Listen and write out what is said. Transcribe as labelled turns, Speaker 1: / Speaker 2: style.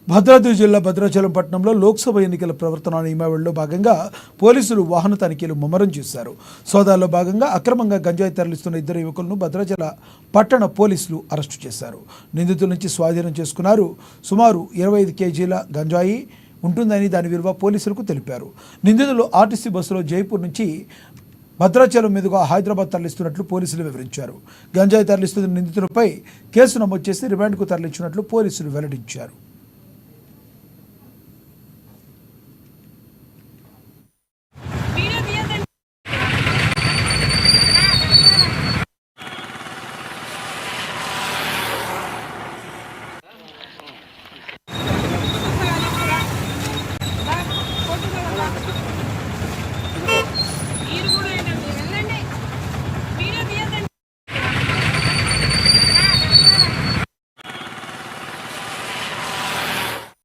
Speaker 1: భద్రాద్రి జిల్లా భద్రాచలం పట్టణంలో లోక్సభ ఎన్నికల ప్రవర్తన నియమావళిలో భాగంగా పోలీసులు వాహన తనిఖీలు ముమ్మరం చేశారు. సోదాల్లో భాగంగా అక్రమంగా గంజాయి తరలిస్తున్న ఇద్దరు యువకులను భద్రాచల పట్టణ పోలీసులు అరెస్టు చేశారు. నిందితుల నుంచి స్వాధీనం చేసుకున్నారు. సుమారు 25 కేజీల గంజాయి ఉంటుందని దాని విలువ పోలీసులకు తెలిపారు. నిందితులు ఆర్టీసీ బస్సులో జైపూర్ నుంచి భద్రాచలం మీదుగా హైదరాబాద్ తరలిస్తున్నట్లు పోలీసులు వివరించారు. గంజాయి తరలిస్తున్న నిందితులపై కేసు నమోదు చేసి రిమాండ్కు తరలించినట్లు పోలీసులు వెల్లడించారు.